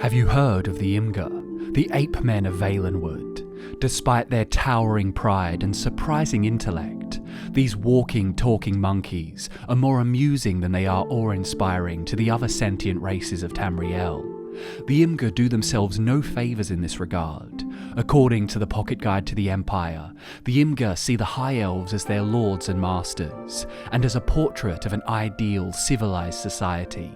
Have you heard of the Imga, the ape men of Valenwood? Despite their towering pride and surprising intellect, these walking, talking monkeys are more amusing than they are awe-inspiring to the other sentient races of Tamriel. The Imga do themselves no favours in this regard. According to the Pocket Guide to the Empire, the Imga see the High Elves as their lords and masters, and as a portrait of an ideal, civilised society.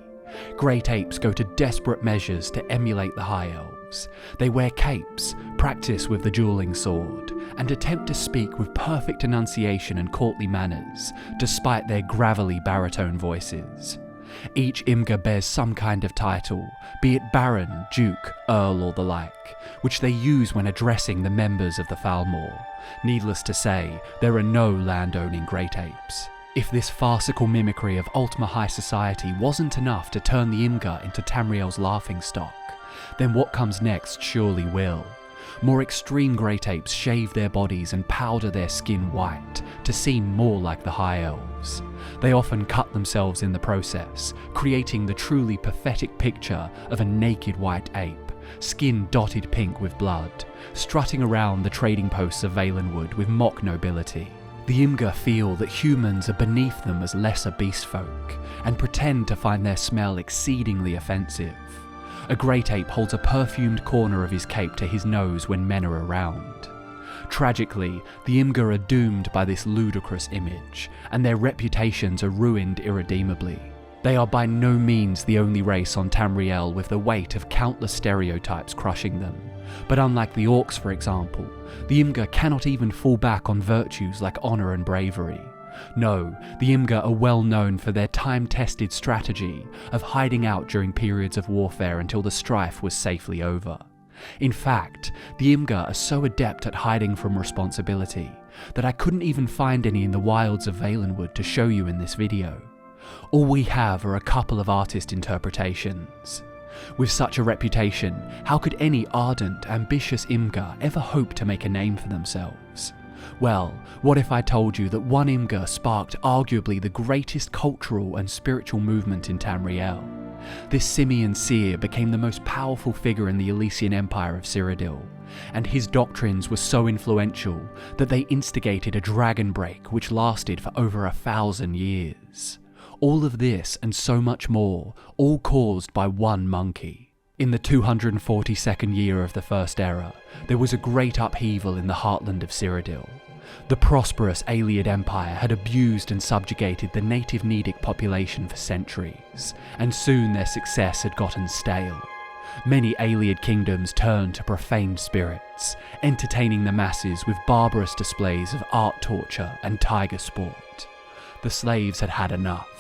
Great apes go to desperate measures to emulate the High Elves. They wear capes, practice with the dueling sword, and attempt to speak with perfect enunciation and courtly manners, despite their gravelly baritone voices. Each Imga bears some kind of title, be it Baron, Duke, Earl or the like, which they use when addressing the members of the Falmor. Needless to say, there are no land-owning great apes. If this farcical mimicry of Ultima High society wasn't enough to turn the Imga into Tamriel's laughingstock, then what comes next surely will. More extreme great apes shave their bodies and powder their skin white to seem more like the High Elves. They often cut themselves in the process, creating the truly pathetic picture of a naked white ape, skin dotted pink with blood, strutting around the trading posts of Valenwood with mock nobility. The Imga feel that humans are beneath them as lesser beast folk, and pretend to find their smell exceedingly offensive. A great ape holds a perfumed corner of his cape to his nose when men are around. Tragically, the Imga are doomed by this ludicrous image, and their reputations are ruined irredeemably. They are by no means the only race on Tamriel with the weight of countless stereotypes crushing them. But unlike the Orcs, for example, the Imga cannot even fall back on virtues like honour and bravery. No, the Imga are well known for their time-tested strategy of hiding out during periods of warfare until the strife was safely over. In fact, the Imga are so adept at hiding from responsibility that I couldn't even find any in the wilds of Valenwood to show you in this video. All we have are a couple of artist interpretations. With such a reputation, how could any ardent, ambitious Imga ever hope to make a name for themselves? Well, what if I told you that one Imga sparked arguably the greatest cultural and spiritual movement in Tamriel? This simian seer became the most powerful figure in the Alessian Empire of Cyrodiil, and his doctrines were so influential that they instigated a dragon break which lasted for over 1,000 years. All of this and so much more, all caused by one monkey. In the 242nd year of the First Era, there was a great upheaval in the heartland of Cyrodiil. The prosperous Aliad Empire had abused and subjugated the native Nedic population for centuries, and soon their success had gotten stale. Many Aliad kingdoms turned to profaned spirits, entertaining the masses with barbarous displays of art torture and tiger sport. The slaves had had enough.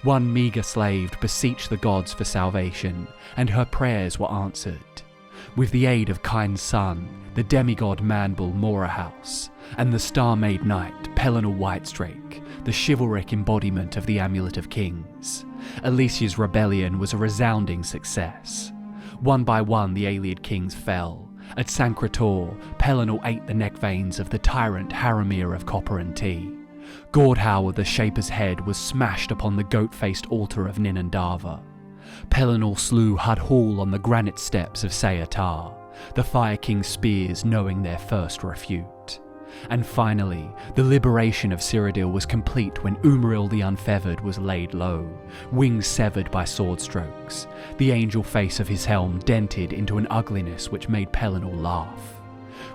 One meagre slave beseeched the gods for salvation, and her prayers were answered. With the aid of Kind's son, the demigod Manbull Morahouse, and the star-made knight Pelennor Whitestrake, the chivalric embodiment of the Amulet of Kings, Alicia's rebellion was a resounding success. One by one the Aliad kings fell. At Sancretor, Pelennor ate the neck veins of the tyrant Haramir of Copper and Tea. Gordhau, the Shaper's head, was smashed upon the goat-faced altar of Ninandava. Pelennor slew Hudhall on the granite steps of Sayatar, the Fire King's spears knowing their first refute. And finally, the liberation of Cyrodiil was complete when Umril the Unfeathered was laid low, wings severed by sword strokes, the angel face of his helm dented into an ugliness which made Pelennor laugh.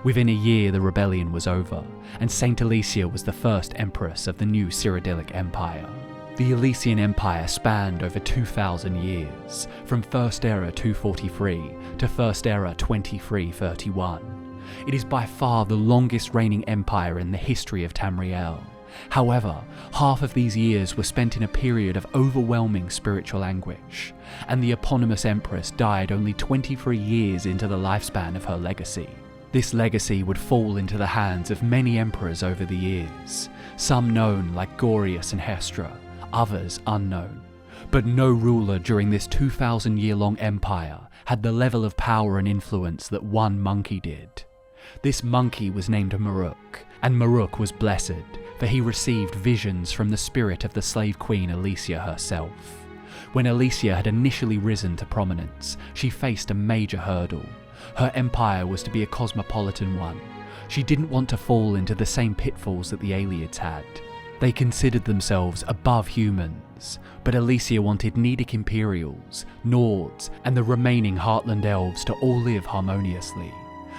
Within a year the rebellion was over, and Saint Alicia was the first empress of the new Cyrodiilic Empire. The Alessian Empire spanned over 2,000 years, from First Era 243 to First Era 2331. It is by far the longest reigning empire in the history of Tamriel. However, half of these years were spent in a period of overwhelming spiritual anguish, and the eponymous empress died only 23 years into the lifespan of her legacy. This legacy would fall into the hands of many emperors over the years, some known like Gorius and Hestra, others unknown. But no ruler during this 2,000-year-long empire had the level of power and influence that one monkey did. This monkey was named Marook, and Marook was blessed, for he received visions from the spirit of the slave queen Alicia herself. When Alicia had initially risen to prominence, she faced a major hurdle. Her empire was to be a cosmopolitan one. She didn't want to fall into the same pitfalls that the Aliads had. They considered themselves above humans, but Alicia wanted Nedic Imperials, Nords, and the remaining Heartland Elves to all live harmoniously.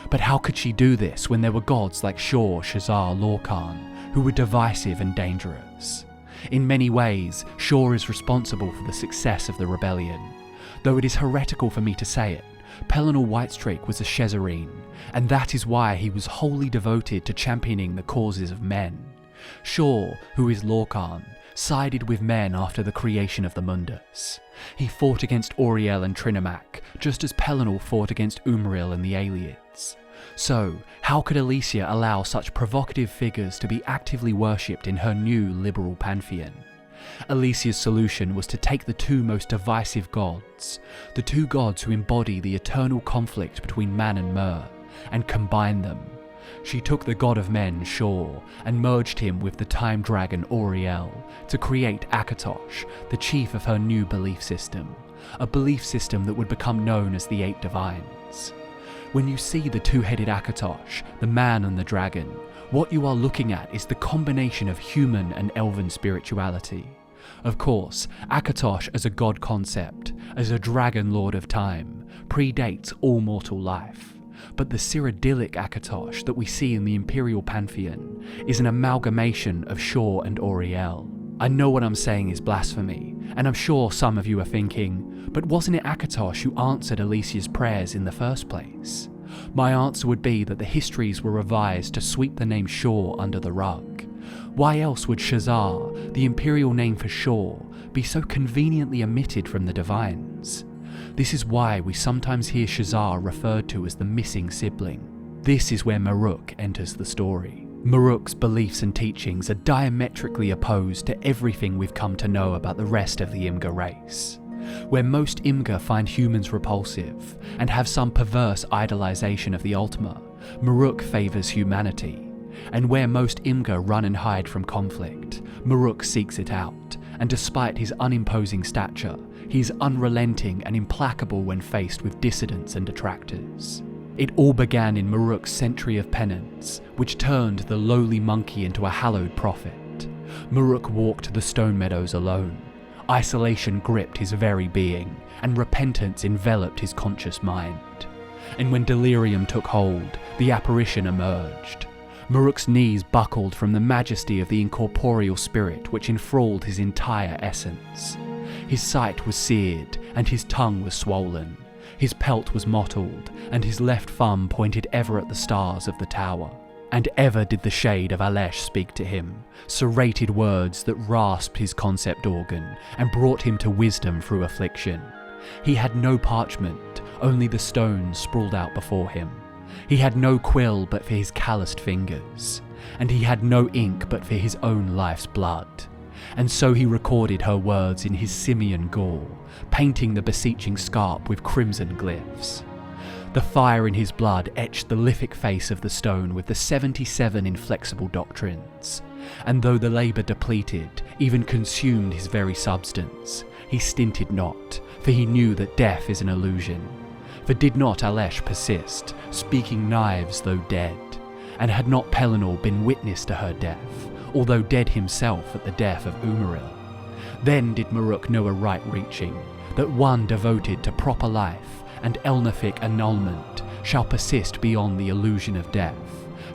But how could she do this when there were gods like Shor, Shazar, Lorkhan, who were divisive and dangerous? In many ways, Shor is responsible for the success of the rebellion. Though it is heretical for me to say it, Pellinor Whitestreak was a Shezarene, and that is why he was wholly devoted to championing the causes of men. Shor, who is Lorkhan, sided with men after the creation of the Mundus. He fought against Auriel and Trinimac, just as Pellinor fought against Umril and the Aliads. So, how could Alicia allow such provocative figures to be actively worshipped in her new liberal pantheon? Alicia's solution was to take the two most divisive gods, the two gods who embody the eternal conflict between man and Mer, and combine them. She took the god of men, Shor, and merged him with the time dragon Auriel to create Akatosh, the chief of her new belief system, a belief system that would become known as the Eight Divines. When you see the two-headed Akatosh, the man and the dragon, what you are looking at is the combination of human and elven spirituality. Of course, Akatosh as a god concept, as a dragon lord of time, predates all mortal life. But the Cyrodiilic Akatosh that we see in the Imperial Pantheon is an amalgamation of Shor and Auriel. I know what I'm saying is blasphemy, and I'm sure some of you are thinking, but wasn't it Akatosh who answered Alicia's prayers in the first place? My answer would be that the histories were revised to sweep the name Shor under the rug. Why else would Shazar, the imperial name for Shor, be so conveniently omitted from the Divines? This is why we sometimes hear Shazar referred to as the missing sibling. This is where Marook enters the story. Marook's beliefs and teachings are diametrically opposed to everything we've come to know about the rest of the Imga race. Where most Imga find humans repulsive and have some perverse idolization of the Ultima, Marook favours humanity. And where most Imga run and hide from conflict, Marook seeks it out, and despite his unimposing stature, he is unrelenting and implacable when faced with dissidents and detractors. It all began in Marook's century of penance, which turned the lowly monkey into a hallowed prophet. Marook walked the stone meadows alone. Isolation gripped his very being, and repentance enveloped his conscious mind. And when delirium took hold, the apparition emerged. Marook's knees buckled from the majesty of the incorporeal spirit which enthralled his entire essence. His sight was seared, and his tongue was swollen. His pelt was mottled, and his left thumb pointed ever at the stars of the tower. And ever did the shade of Alesh speak to him, serrated words that rasped his concept organ and brought him to wisdom through affliction. He had no parchment, only the stones sprawled out before him. He had no quill but for his calloused fingers, and he had no ink but for his own life's blood. And so he recorded her words in his simian gore, painting the beseeching scarp with crimson glyphs. The fire in his blood etched the lithic face of the stone with the 77 inflexible doctrines, and though the labour depleted, even consumed his very substance, he stinted not, for he knew that death is an illusion. For did not Alesh persist, speaking knives though dead, and had not Pellinor been witness to her death, although dead himself at the death of Umril? Then did Marook know a right reaching, that one devoted to proper life and elnathic annulment shall persist beyond the illusion of death,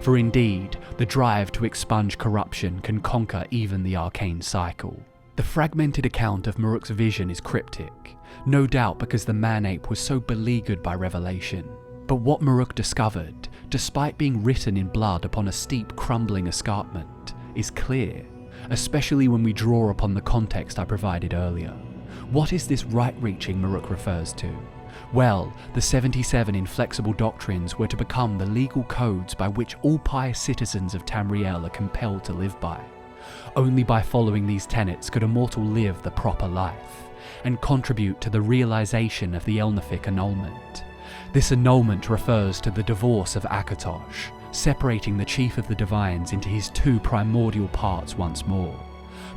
for indeed the drive to expunge corruption can conquer even the arcane cycle. The fragmented account of Marook's vision is cryptic, no doubt because the man-ape was so beleaguered by revelation. But what Marook discovered, despite being written in blood upon a steep crumbling escarpment, is clear, especially when we draw upon the context I provided earlier. What is this right-reaching Marook refers to? Well, the 77 inflexible doctrines were to become the legal codes by which all pious citizens of Tamriel are compelled to live by. Only by following these tenets could a mortal live the proper life, and contribute to the realization of the elnathic annulment. This annulment refers to the divorce of Akatosh, separating the chief of the divines into his two primordial parts once more.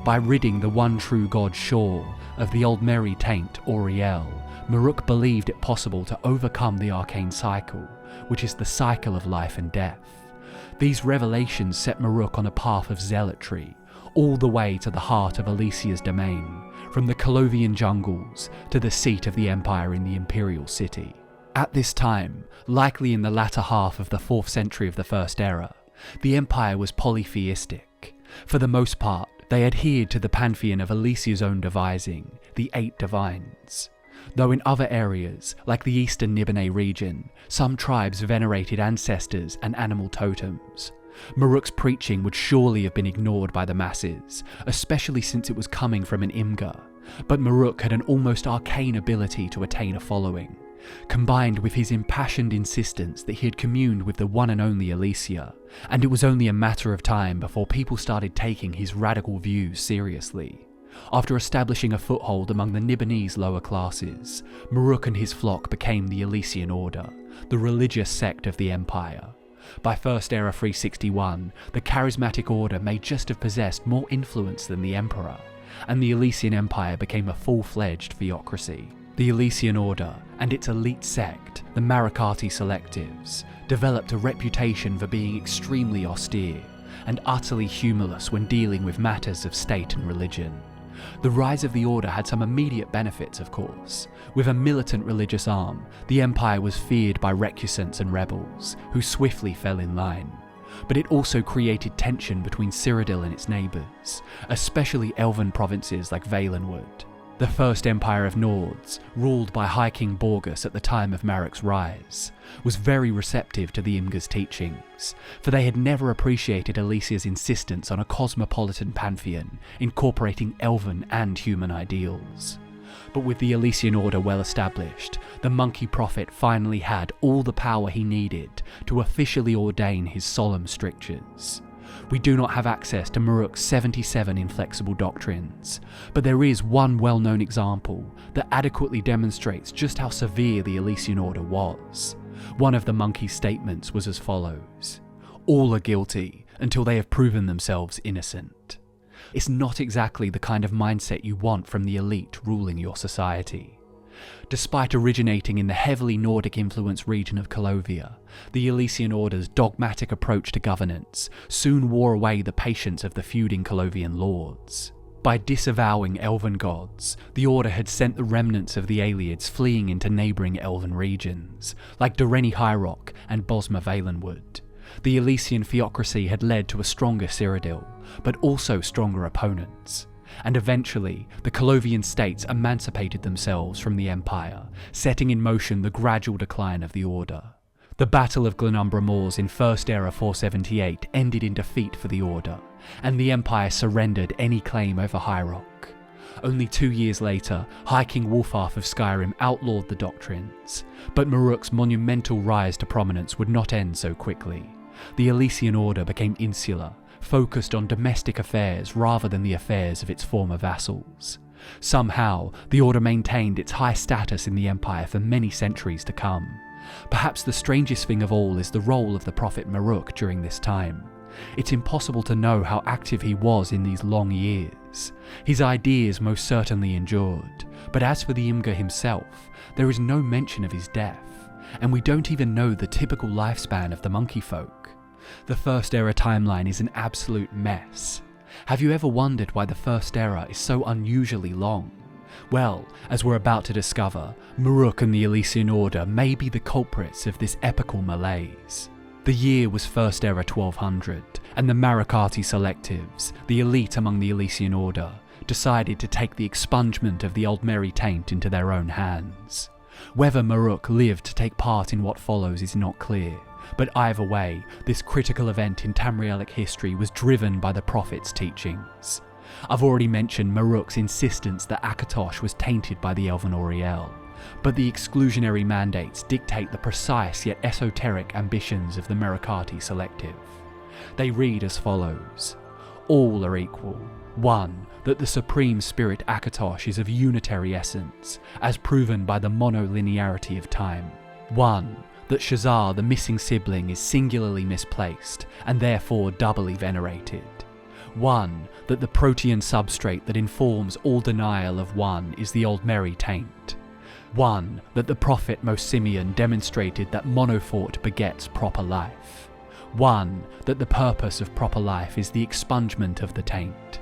By ridding the one true god Shor of the old merry taint Auriel, Marook believed it possible to overcome the arcane cycle, which is the cycle of life and death. These revelations set Marook on a path of zealotry, all the way to the heart of Alicia's domain, from the Colovian jungles to the seat of the empire in the imperial city. At this time, likely in the latter half of the 4th century of the First Era, the empire was polytheistic. For the most part, they adhered to the pantheon of Alicia's own devising, the 8 divines. Though in other areas, like the eastern Nibene region, some tribes venerated ancestors and animal totems. Marook's preaching would surely have been ignored by the masses, especially since it was coming from an Imga, but Marook had an almost arcane ability to attain a following, combined with his impassioned insistence that he had communed with the one and only Alicia, and it was only a matter of time before people started taking his radical views seriously. After establishing a foothold among the Nibenese lower classes, Marook and his flock became the Alessian Order, the religious sect of the empire. By First Era 361, the charismatic order may just have possessed more influence than the emperor, and the Alessian Empire became a full-fledged theocracy. The Alessian Order and its elite sect, the MARUKH Selectives, developed a reputation for being extremely austere and utterly humorless when dealing with matters of state and religion. The rise of the order had some immediate benefits, of course. With a militant religious arm, the empire was feared by recusants and rebels, who swiftly fell in line. But it also created tension between Cyrodiil and its neighbours, especially elven provinces like Valenwood. The First Empire of Nords, ruled by High King Borgus at the time of Marukh's rise, was very receptive to the Imga's teachings, for they had never appreciated Alicia's insistence on a cosmopolitan pantheon incorporating elven and human ideals. But with the Alessian Order well established, the monkey prophet finally had all the power he needed to officially ordain his solemn strictures. We do not have access to Marukh's 77 inflexible doctrines, but there is one well-known example that adequately demonstrates just how severe the Alessian Order was. One of the monkey's statements was as follows: "All are guilty until they have proven themselves innocent." It's not exactly the kind of mindset you want from the elite ruling your society. Despite originating in the heavily Nordic-influenced region of Colovia, the Alessian Order's dogmatic approach to governance soon wore away the patience of the feuding Colovian lords. By disavowing elven gods, the Order had sent the remnants of the Aelids fleeing into neighbouring elven regions, like Doreni Hyrok and Bosma Valenwood. The Alessian theocracy had led to a stronger Cyrodiil, but also stronger opponents. And eventually, the Colovian states emancipated themselves from the empire, setting in motion the gradual decline of the Order. The Battle of Glenumbra Moors in First Era 478 ended in defeat for the Order, and the empire surrendered any claim over Hyrok. Only 2 years later, High King Wulfarth of Skyrim outlawed the doctrines, but Marukh's monumental rise to prominence would not end so quickly. The Alessian Order became insular, focused on domestic affairs rather than the affairs of its former vassals. Somehow, the Order maintained its high status in the empire for many centuries to come. Perhaps the strangest thing of all is the role of the prophet Marook during this time. It's impossible to know how active he was in these long years. His ideas most certainly endured, but as for the Imga himself, there is no mention of his death, and we don't even know the typical lifespan of the monkey folk. The First Era timeline is an absolute mess. Have you ever wondered why the First Era is so unusually long? Well, as we're about to discover, Marook and the Alessian Order may be the culprits of this epical malaise. The year was First Era 1200, and the MARUKH Selectives, the elite among the Alessian Order, decided to take the expungement of the old merry taint into their own hands. Whether Marook lived to take part in what follows is not clear, but either way, this critical event in Tamrielic history was driven by the prophet's teachings. I've already mentioned Marukh's insistence that Akatosh was tainted by the elven Auriel, but the exclusionary mandates dictate the precise yet esoteric ambitions of the MARUKH Selective. They read as follows: all are equal. 1. That the supreme spirit Akatosh is of unitary essence, as proven by the monolinearity of time. 1. That Shazar, the missing sibling, is singularly misplaced, and therefore doubly venerated. One, that the protean substrate that informs all denial of one is the old merry taint. One, that the prophet Simeon demonstrated that monothought begets proper life. One, that the purpose of proper life is the expungement of the taint.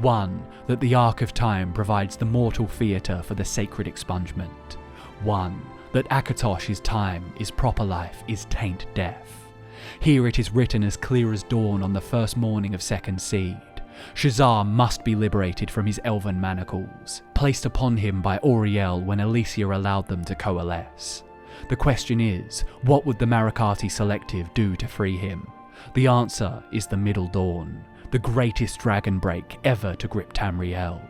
One, that the arc of time provides the mortal theatre for the sacred expungement. One, that Akatosh is time, is proper life, is taint death. Here it is written as clear as dawn on the first morning of second seed. Shazar must be liberated from his elven manacles, placed upon him by Auriel when Alicia allowed them to coalesce. The question is, what would the Marukh Selective do to free him? The answer is the Middle Dawn, the greatest dragon break ever to grip Tamriel.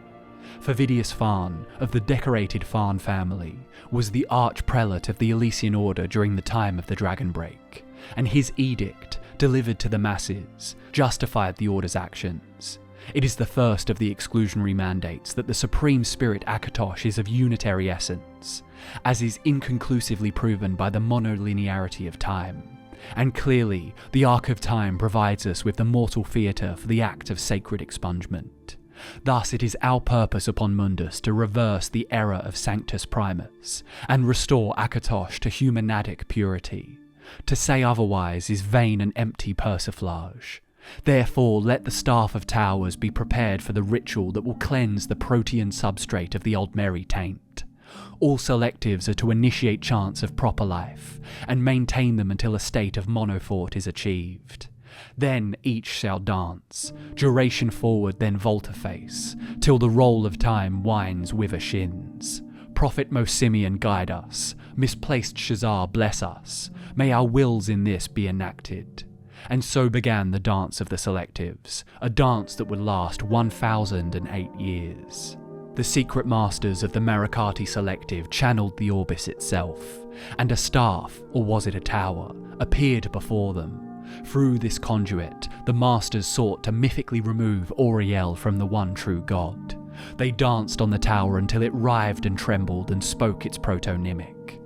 Favidius Farn, of the decorated Farn family, was the arch-prelate of the Alessian Order during the time of the dragon break, and his edict, delivered to the masses, justified the Order's actions. It is the first of the exclusionary mandates that the Supreme Spirit Akatosh is of unitary essence, as is inconclusively proven by the monolinearity of time. And clearly, the Arc of Time provides us with the mortal theatre for the act of sacred expungement. Thus it is our purpose upon Mundus to reverse the error of Sanctus Primus, and restore Akatosh to humanadic purity. To say otherwise is vain and empty persiflage. Therefore let the Staff of Towers be prepared for the ritual that will cleanse the protean substrate of the old merry taint. All selectives are to initiate chants of proper life, and maintain them until a state of monothought is achieved. Then each shall dance, duration forward then volte-face, till the roll of time winds wither shins. Prophet Simeon guide us, misplaced Shazar bless us, may our wills in this be enacted. And so began the dance of the selectives, a dance that would last 1008 years. The secret masters of the Marukh Selective channeled the Orbis itself, and a staff, or was it a tower, appeared before them. Through this conduit, the masters sought to mythically remove Auriel from the one true god. They danced on the tower until it writhed and trembled and spoke its protonymic.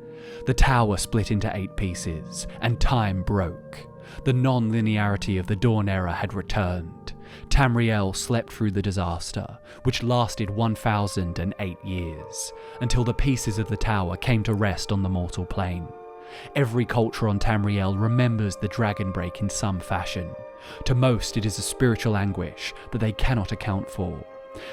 The tower split into 8 pieces, and time broke. The non-linearity of the Dawn Era had returned. Tamriel slept through the disaster, which lasted 1008 years, until the pieces of the tower came to rest on the mortal plane. Every culture on Tamriel remembers the dragon break in some fashion. To most it is a spiritual anguish that they cannot account for.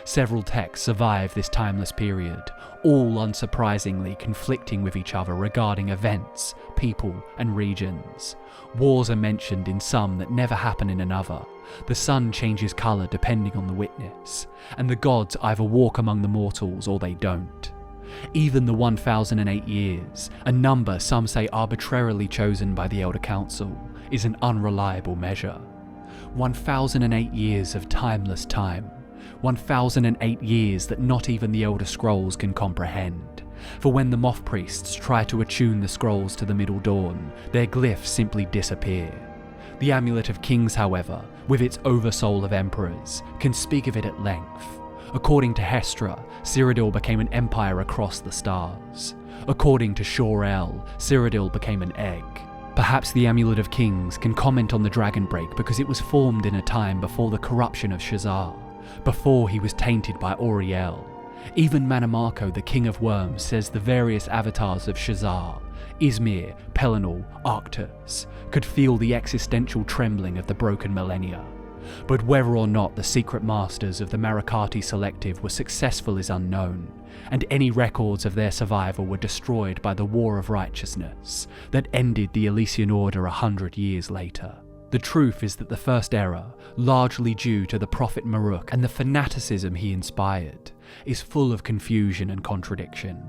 Several texts survive this timeless period, all unsurprisingly conflicting with each other regarding events, people, and regions. Wars are mentioned in some that never happen in another. The sun changes colour depending on the witness, and the gods either walk among the mortals or they don't. Even the 1008 years, a number some say arbitrarily chosen by the Elder Council, is an unreliable measure. 1008 years of timeless time. 1008 years that not even the Elder Scrolls can comprehend. For when the Moth Priests try to attune the scrolls to the Middle Dawn, their glyphs simply disappear. The Amulet of Kings, however, with its oversoul of emperors, can speak of it at length. According to Hestra, Cyrodiil became an empire across the stars. According to Shor-El, Cyrodiil became an egg. Perhaps the Amulet of Kings can comment on the Dragon Break because it was formed in a time before the corruption of Shazar, before he was tainted by Auriel. Even Manamako, the King of Worms, says the various avatars of Shazar, Izmir, Pelinal, Arctus, could feel the existential trembling of the broken millennia. But whether or not the secret masters of the Marukh Selective were successful is unknown, and any records of their survival were destroyed by the War of Righteousness that ended the Alessian Order 100 years later. The truth is that the First Era, largely due to the Prophet Marook and the fanaticism he inspired, is full of confusion and contradiction.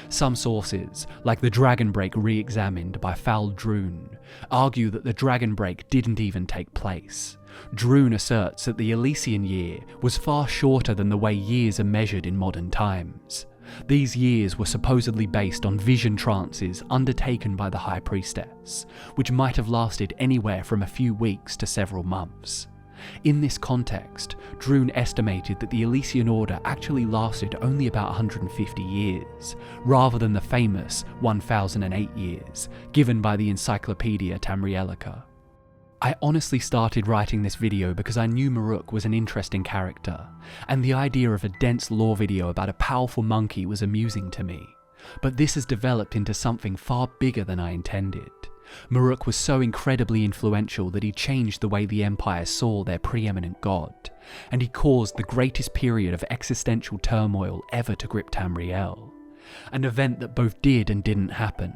Some sources, like the Dragon Break re-examined by Foul Droon, argue that the Dragon Break didn't even take place. Droon asserts that the Alessian year was far shorter than the way years are measured in modern times. These years were supposedly based on vision trances undertaken by the High Priestess, which might have lasted anywhere from a few weeks to several months. In this context, Droon estimated that the Alessian Order actually lasted only about 150 years, rather than the famous 1008 years, given by the Encyclopaedia Tamrielica. I honestly started writing this video because I knew Marook was an interesting character, and the idea of a dense lore video about a powerful monkey was amusing to me. But this has developed into something far bigger than I intended. Marook was so incredibly influential that he changed the way the Empire saw their preeminent god, and he caused the greatest period of existential turmoil ever to grip Tamriel. An event that both did and didn't happen.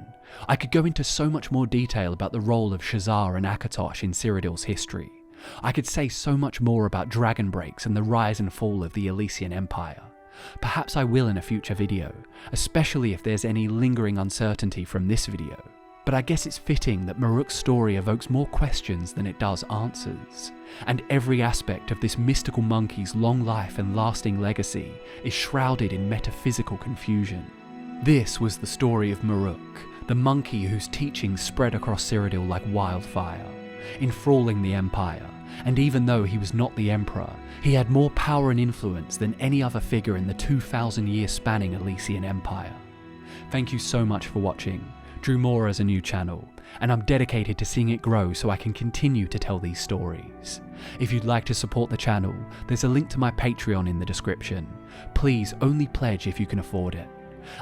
I could go into so much more detail about the role of Shazar and Akatosh in Cyrodiil's history. I could say so much more about dragon breaks and the rise and fall of the Alessian Empire. Perhaps I will in a future video, especially if there's any lingering uncertainty from this video. But I guess it's fitting that Marook's story evokes more questions than it does answers, and every aspect of this mystical monkey's long life and lasting legacy is shrouded in metaphysical confusion. This was the story of Marook, the monkey whose teachings spread across Cyrodiil like wildfire, enthralling the Empire, and even though he was not the Emperor, he had more power and influence than any other figure in the 2,000-year spanning Alessian Empire. Thank you so much for watching. Drumora is a new channel, and I'm dedicated to seeing it grow so I can continue to tell these stories. If you'd like to support the channel, there's a link to my Patreon in the description. Please only pledge if you can afford it.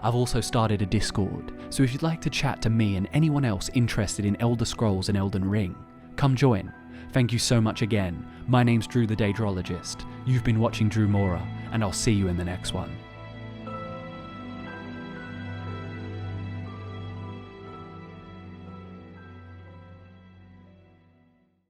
I've also started a Discord, so if you'd like to chat to me and anyone else interested in Elder Scrolls and Elden Ring, come join. Thank you so much again. My name's Drew the Daedrologist. You've been watching Drumora, and I'll see you in the next one.